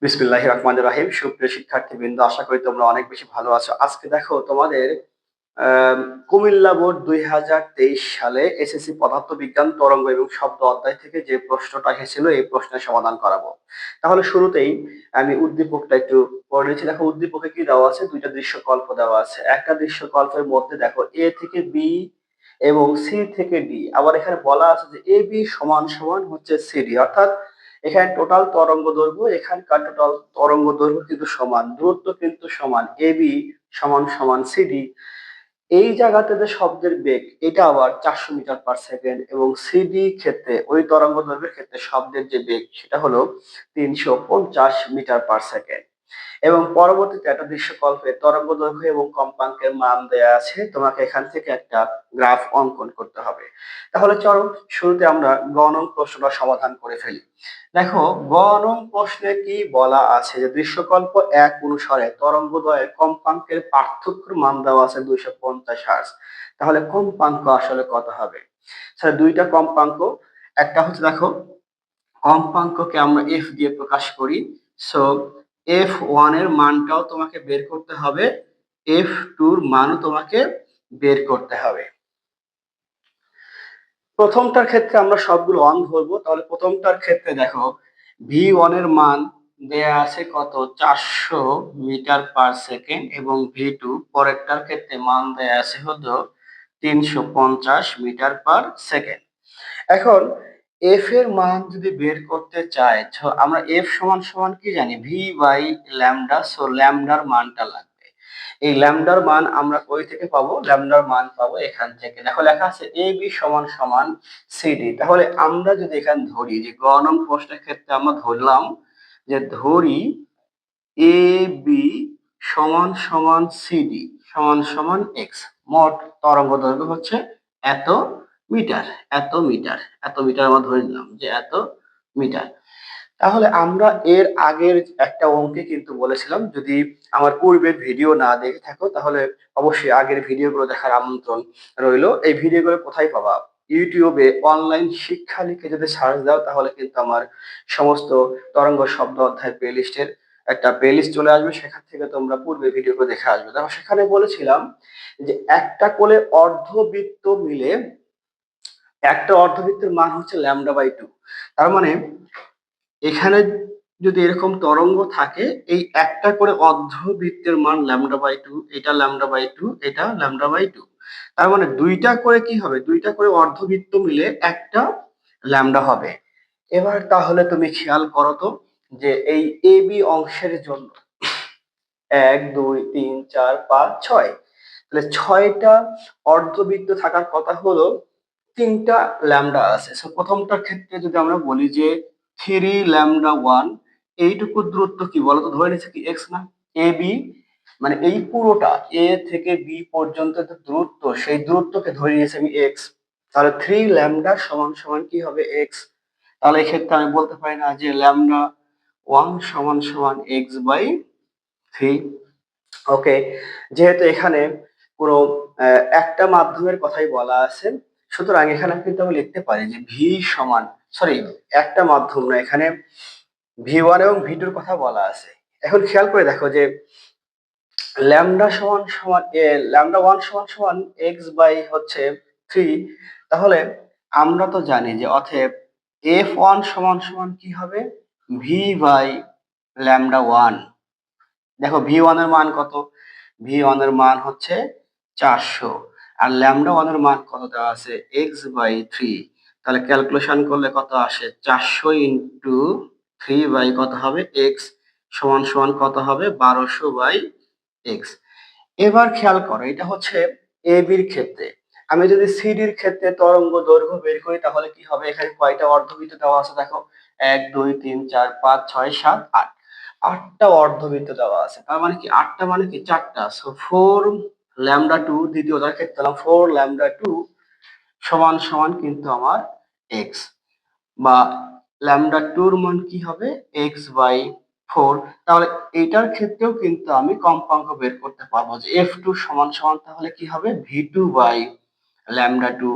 বিসমিল্লাহির রহমানির রহিম। সুপ্রিয় শিক্ষার্থীবৃন্দ, আশা করি তোমরা অনেক বেশি ভালো আছো। আজকে দেখো তোমাদের কুমিল্লা বোর্ড 2023 সালে এসএসসি পদার্থবিজ্ঞান তরঙ্গ এবং শব্দ অধ্যায় থেকে যে প্রশ্নটা এসেছিল এই প্রশ্নের সমাধান করাবো। তাহলে শুরুতেই আমি উদ্দীপকটা একটু পড়ে নিচ্ছি। দেখো উদ্দীপকে কি দেওয়া আছে, দুইটা দৃশ্যকল্প দেওয়া আছে। একটা দৃশ্যকল্পের মধ্যে দেখো এ থেকে বি এবং সি থেকে ডি, আবার এখানে বলা আছে যে এ বি সমান সমান হচ্ছে সিডি, অর্থাৎ এখানে টোটাল তরঙ্গ দৈর্ঘ্য, এখানকার টোটাল তরঙ্গ দৈর্ঘ্য কিন্তু সমান, দূরত্ব কিন্তু সমান, এ বি সমান সমান সিডি। এই জায়গাতে যে শব্দের বেগ এটা আবার 400 মিটার পার সেকেন্ড, এবং সিডি ক্ষেত্রে ওই তরঙ্গ দৈর্ঘ্যের ক্ষেত্রে শব্দের যে বেগ সেটা হলো 350 মিটার পার সেকেন্ড। এবং পরবর্তীতে একটা দৃশ্যকল্পে তরঙ্গ দৈর্ঘ্য এবং কম্পাঙ্কের মান দেয়া আছে, তোমাকে এখান থেকে একটা গ্রাফ অঙ্কন করতে হবে। তাহলে চলো শুরুতে আমরা গ নং প্রশ্নটা সমাধান করে ফেলি। দেখো গ নং প্রশ্নে কি বলা আছে, যে দৃশ্যকল্প 1 অনুসারে তরঙ্গদ্বয়ের কম্পাঙ্কের পার্থক্যের মান দেওয়া আছে 250 হার্জ। তাহলে কম্পাঙ্ক আসলে কত হবে? স্যার দুইটা কম্পাঙ্ক, একটা হচ্ছে দেখো কম্পাঙ্ককে আমরা এফ দিয়ে প্রকাশ করি। সো এফ ওয়ান এর মানটাও তোমাকে বের করতে হবে, এফ টুর মানও তোমাকে বের করতে হবে। প্রথমটার ক্ষেত্রে আমরা সবগুলো অন ধরবো। তাহলে প্রথমটার ক্ষেত্রে দেখো ভি ওয়ান এর মান দেয়া আছে কত, 400 মিটার পার সেকেন্ড, এবং ভি টু পরেরটার ক্ষেত্রে মান দেয়া আছে হলো 350 মিটার পার সেকেন্ড। এখন এফ এর মান যদি বের করতে চাই, আমরা এফ সমান সমান কি জানি, ভি বাই ল্যামডা। সো ল্যামডার মানটা লাগবে। এই ল্যামডার মান আমরা কই থেকে পাবো? ল্যামডার মান পাবো এখান থেকে। দেখো লেখা আছে এ বি সমান সমান সিডি। তাহলে আমরা যদি এখানে ধরি, যে গ নং প্রশ্নের ক্ষেত্রে আমরা ধরলাম যে ধরি এ বি সমান সমান সিডি সমান সমান এক্স। মোট তরঙ্গ দৈর্ঘ্য হচ্ছে এত মিটার, এত মিটার, এত মিটার আমরা ধরে নিলাম যে এত মিটার। তাহলে আমরা এর আগের একটা অঙ্কে কিন্তু বলেছিলাম, যদি আমার পূর্বের ভিডিও না দেখে থাকো তাহলে অবশ্যই আগের ভিডিওগুলো দেখার আমন্ত্রণ রইলো। এই ভিডিওগুলো কোথায় পাবা? ইউটিউবে অনলাইন শিক্ষা লিখে যদি সার্চ দাও তাহলে কিন্তু আমার সমস্ত তরঙ্গ শব্দ অধ্যায় প্লেলিস্টের একটা প্লেলিস্ট চলে আসবে, সেখান থেকে তোমরা পূর্বে ভিডিওগুলো দেখে আসবে। দেখো সেখানে বলেছিলাম যে একটা কোলে অর্ধবৃত্ত মিলে একটা অর্ধবৃত্তের মান হচ্ছে λ/2। তার মানে এখানে যদি এরকম তরঙ্গ থাকে, এই একটা করে অর্ধবৃত্তের মান λ/2, এটা λ/2, এটা λ/2। তার মানে দুইটা করে কি হবে, দুইটা করে অর্ধবৃত্ত মিলে একটা ল্যামডা হবে। এবার তাহলে তুমি খেয়াল করো তো, যে এই এ বি অংশের জন্য 1 2 3 4 5 6, তাহলে 6টা অর্ধবৃত্ত থাকার কথা হলো, 3টা ল্যামডা আছে। সো প্রথমটার ক্ষেত্রে যদি আমরা বলি যে 3λ1, এইটুকু দূরত্ব কি বলতো, ধরে নিচ্ছে কি এক্স না, এ বি, মানে এই পুরোটা এ থেকে বি পর্যন্ত যে দূরত্ব, সেই দূরত্বকে ধরে নিয়েছি আমি এক্স। তাহলে 3λ সমান সমান কি হবে, এক্স। তাহলে এক্ষেত্রে আমি বলতে পারি না যে λ1 সমান সমান x/3। ওকে, যেহেতু এখানে কোনো একটা মাধ্যমের কথাই বলা আছে, সুতরাং এখানে কিন্তু আমি লিখতে পারি যে ভি সমান, সরি একটা মাধ্যম না, এখানে ভি ওয়ান এবং ভি টুর কথা বলা আছে। এখন খেয়াল করে দেখো যে ল্যামডা সমান সমান λ1 সমান সমান x/3। তাহলে আমরা তো জানি যে অতএব f1 সমান সমান কি হবে, v/λ1। দেখো ভি ওয়ান এর মান কত, ভি ওয়ান এর মান হচ্ছে 400, আর λ1 এর মান কত দেওয়া আছে, x/3। তাহলে ক্যালকুলেশন করলে কত আসে, 400 ইন্টু 3 বাই কত হবে, x, সমান সমান কত হবে, 1200/x। এবার খেয়াল করো, এটা হচ্ছে এ বির ক্ষেত্রে। আমি যদি সিডির ক্ষেত্রে তরঙ্গ দৈর্ঘ্য বের করি তাহলে কি হবে, এখানে কয়টা অর্ধবৃত্ত দেওয়া আছে দেখো, 1 2 3 4 5 6 7 8, 8টা অর্ধবৃত্ত দেওয়া আছে। তার মানে কি 8টা মানে কি 4টা। সো 4λ2, দ্বিতীয়টার ক্ষেত্রে 4λ2 সমান সমান কিন্তু আমার এক্স, বা λ2 র মান কি হবে, x/4। তাহলে এইটার ক্ষেত্রেও কিন্তু আমি কম্পাঙ্ক বের করতে পারবো যে f2 সমান সমান তাহলে কি হবে, v2/λ2।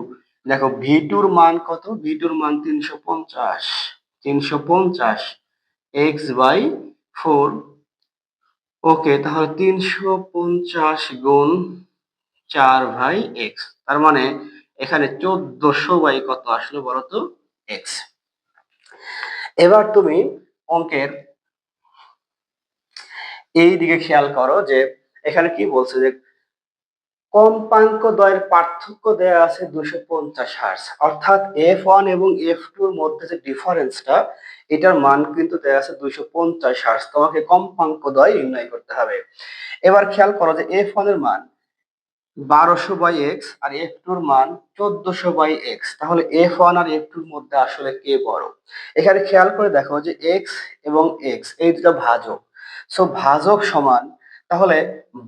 দেখো v2 র মান কত, v2 র মান 350, 350 x/4। 4। ওকে, তাহলে 350 গুণ 4/x, তার মানে এখানে 1400 বাই কত আসলো বলতো, x। এবার তুমি অঙ্কের এই দিকে খেয়াল করো যে এখানে কি বলছে যে কম্পাঙ্ক দ্বয়ের পার্থক্য দেয়া আছে 250 হার্টজ, অর্থাৎ f1 এবং f2 এর মধ্যে যে ডিফারেন্সটা, এটার মান কিন্তু দেয়া আছে 250 হার্টজ। তোমাকে কম্পাঙ্ক দ্বয় নির্ণয় করতে হবে। এবার খেয়াল করো যে f1 এর মান 1200/x আর f2 এর মান 1400/x, তাহলে f1 আর f2 এর মধ্যে আসলে কে বড়? এখানে খেয়াল করে দেখো যে x এবং x এই দুটো ভাজক, সো ভাজক সমান, তাহলে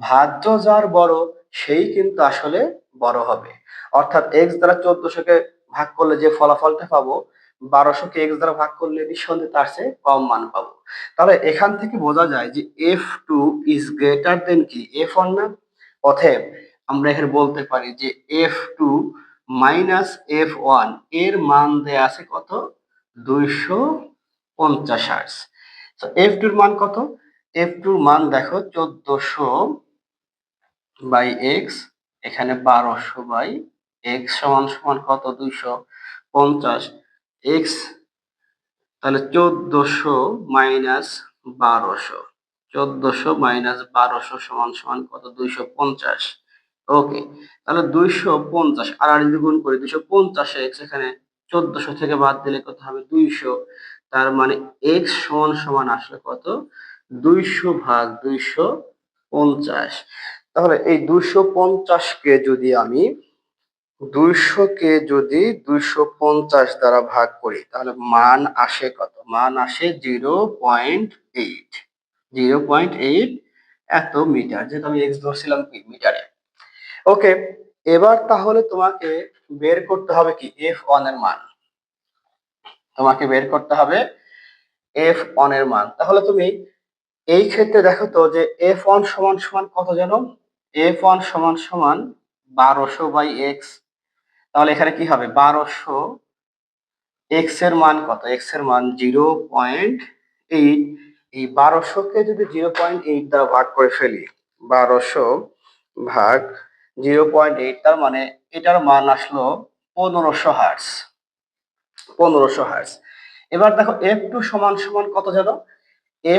ভাজ্য যার বড় সেই কিন্তু আসলে বড় হবে। অর্থাৎ x দ্বারা 1400 কে ভাগ করলে যে ফলাফলটা পাবো, 1200 কে x দ্বারা ভাগ করলে নিঃসন্দেহে তার চেয়ে কম মান পাবো। তাহলে এখান থেকে বোঝা যায় যে f2 ইজ গ্রেটার দেন কি f1 না? অতএব আমরা এখানে বলতে পারি যে f2 মাইনাস f1 এর মান দেয়া আছে কত, 250 হার্টজ। তো f2 এর মান কত? f2 এর মান দেখো 1400/x, এখানে 1200/x সমান সমান কত, 250। x তাহলে 1400 মাইনাস 1200, 1400 মাইনাস 1200 সমান সমান কত, 250। ওকে, তাহলে 250 আর যদি গুণ করি 250 x, এখানে 1400 থেকে বাদ দিলে কত হবে, 200। তার মানে x সমান সমান আসলে কত, 200/250। তাহলে এই 250 কে যদি আমি 200 কে যদি 250 দ্বারা ভাগ করি, তাহলে মান আসে কত, মান আসে 0.8, 0.8 এত মিটার, যেহেতু আমি এক্স ধরছিলাম কি মিটারে। ওকে, এবার তাহলে তোমাকে বের করতে হবে কি f1 এর মান, তোমাকে বের করতে হবে f1 এর মান। তাহলে তুমি এই ক্ষেত্রে দেখো তো যে f1 সমান সমান কত জানো, f1 সমান সমান 1200/x। তাহলে এখানে কি হবে, 1200, x এর মান কত, x এর মান 0.8। এই 1200 কে যদি 0.8 দ্বারা ভাগ করে ফেলি, 1200 ভাগ 0.8, তার মানে এটার মান আসলো 1500 হার্টজ, 1500 হার্টজ। এবার দেখো f2 সমান সমান কত জানো,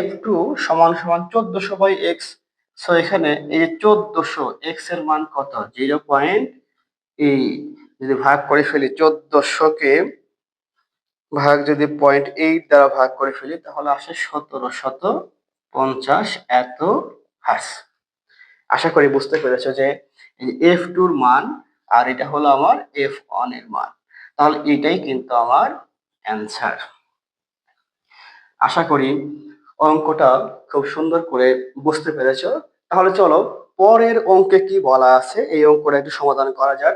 f2 সমান সমান 1400/x। সো এখানে এই যে 1400, x এর মান কত, 0.8, যদি ভাগ করে ফেলি 1400 কে ভাগ যদি 0.8 দ্বারা ভাগ করে ফেলি, তাহলে আসে 1750 এত হার্টজ। আশা করি বুঝতে পেরেছো যে f2 এর মান আর এটা হলো আমার f1 এর মান। তাহলে এটাই কিন্তু আমার অ্যান্সার। আশা করি অঙ্কটা খুব সুন্দর করে বুঝতে পেরেছো। তাহলে চলো পরের অঙ্কে কি বলা আছে এই অঙ্কটা একটু সমাধান করা যাক।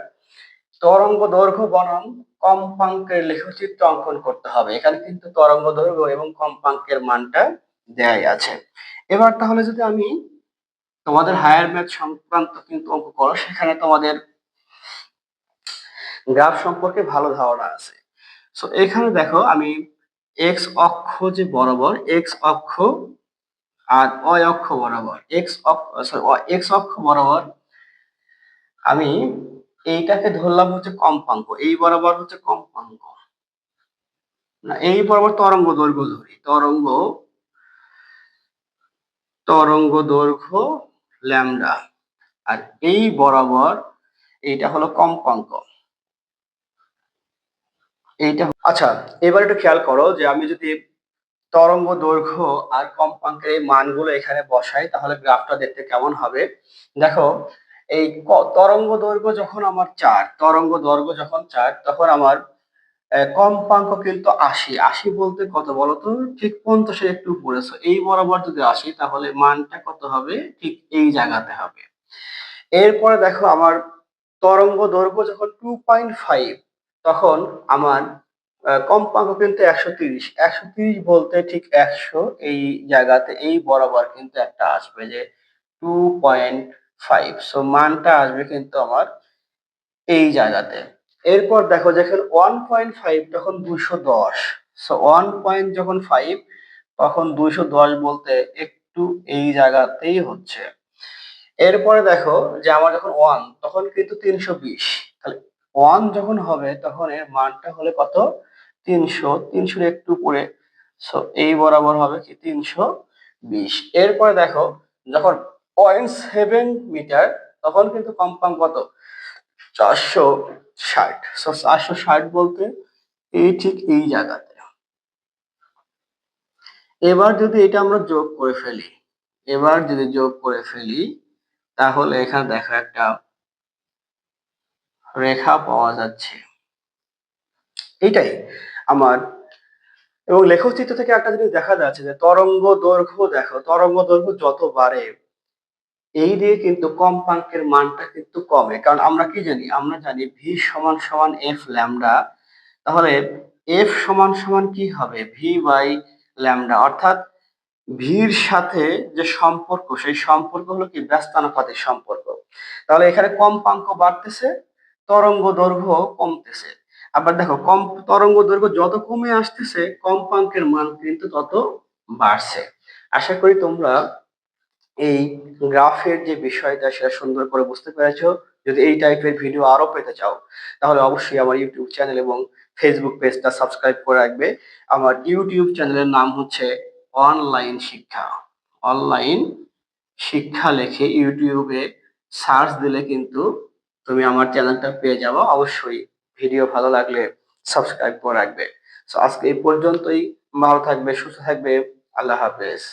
তরঙ্গ দৈর্ঘ্য বনাম কম্পাঙ্কের লেখচিত্র অঙ্কন করতে হবে। এখানে কিন্তু তরঙ্গ দৈর্ঘ্য এবং কম্পাঙ্কের মানটা দেয়াই আছে। এবার তাহলে যদি আমি তোমাদের হায়ার ম্যাথ সংক্রান্ত কিন্তু অঙ্ক করো, সেখানে তোমাদের গ্রাফ সম্পর্কে ভালো ধারণা আছে। সো এখানে দেখো আমি এক্স অক্ষ যে বরাবর, এক্স অক্ষ আর ওয়াই অক্ষ বরাবর, এক্স অক্ষ বরাবর আমি এইটাকে ধরলাম হচ্ছে কম্পাঙ্ক, এই বরাবর হচ্ছে কম্পাঙ্ক না, এই বরাবর তরঙ্গ দৈর্ঘ্য ধরি, তরঙ্গ দৈর্ঘ্য ল্যামডা, আর এই বরাবর এইটা হলো কম্পাঙ্ক, এইটা। আচ্ছা, এবার একটু খেয়াল করো যে আমি যদি তরঙ্গ দৈর্ঘ্য আর কম্পাঙ্কের এই মানগুলো এখানে বসাই, তাহলে গ্রাফটা দেখতে কেমন হবে। দেখো এই তরঙ্গ দৈর্ঘ্য যখন আমার 4, তরঙ্গ দৈর্ঘ্য যখন 4, তখন আমার কম্পাঙ্ক কিন্তু 80। 80 বলতে কত বলতো, ঠিক 50 এর একটু উপরে। এই বরাবর যদি আসি, তাহলে মানটা কত হবে, ঠিক এই জায়গাতে হবে। এরপরে দেখো আমার তরঙ্গ দৈর্ঘ্য যখন 2.5, তখন আমার কম্পাঙ্ক কিন্তু 130। 130 বলতে ঠিক 100 এই জায়গাতে এই বরাবর কিন্তু একটা আসবে যে 2.5। সো মানটা আসবে কিন্তু আমার এই জায়গাতে। এরপর দেখো যখন 1.5 তখন 210। সো 1 পয়েন্ট যখন 5 তখন 210 বলতে একটু এই জায়গাতেই হচ্ছে। এরপরে দেখো যে আমার যখন 1 তখন কিন্তু 320, তাহলে 1 যখন হবে তখন এর মানটা হলে কত? 300, 300 এর একটু উপরে, সো এই বরাবর হবে কি 320। এরপরে দেখো যখন 0.7 মিটার তখন কিন্তু কম্পাঙ্ক কত? 460। সো 460 বলতে এই ঠিক এই জায়গাতে। এবার যদি এটা আমরা যোগ করে ফেলি, এবার যদি যোগ করে ফেলি তাহলে এখানে দেখো একটা রেখা পাওয়া যাচ্ছে। এটাই আমার, এবং লেখচিত্র থেকে একটা জিনিস দেখা যাচ্ছে যে তরঙ্গ দৈর্ঘ্য, দেখো তরঙ্গ দৈর্ঘ্য যত বাড়ে এই দিয়ে কিন্তু কম্পাঙ্কের মানটা কিন্তু কমে। কারণ আমরা কি জানি? আমরা জানি ভি সমান সমান এফ ল্যামডা। তাহলে এফ সমান সমান কি হবে? ভি বাই ল্যামডা, অর্থাৎ ভির সাথে যে সম্পর্ক সেই সম্পর্ক হলো কি ব্যস্তানুপাতিক সম্পর্ক। তাহলে এখানে কম্পাঙ্ক বাড়তেছে, তরঙ্গ দৈর্ঘ্য কমতেছে। আবার দেখো তরঙ্গ দৈর্ঘ্য যত কমে আসতেছে কম্পাঙ্কের মান কিন্তু তত বাড়ছে। আশা করি তোমরা এই গ্রাফের যে বিষয়টা সেটা সুন্দর করে বুঝতে পেরেছো। যদি এই টাইপের ভিডিও আরো পেতে চাও তাহলে অবশ্যই আমার ইউটিউব চ্যানেল এবং ফেসবুক পেজটা সাবস্ক্রাইব করে রাখবে। আমার ইউটিউব চ্যানেলের নাম হচ্ছে অনলাইন শিক্ষা। অনলাইন শিক্ষা লিখে ইউটিউবে সার্চ দিলে কিন্তু তুমি আমার চ্যানেলটা পেয়ে যাবো। অবশ্যই ভিডিও ভালো লাগলে সাবস্ক্রাইব করে রাখবে। তো আজকে এই পর্যন্তই। ভালো থাকবে, সুস্থ থাকবে। আল্লাহ হাফেজ।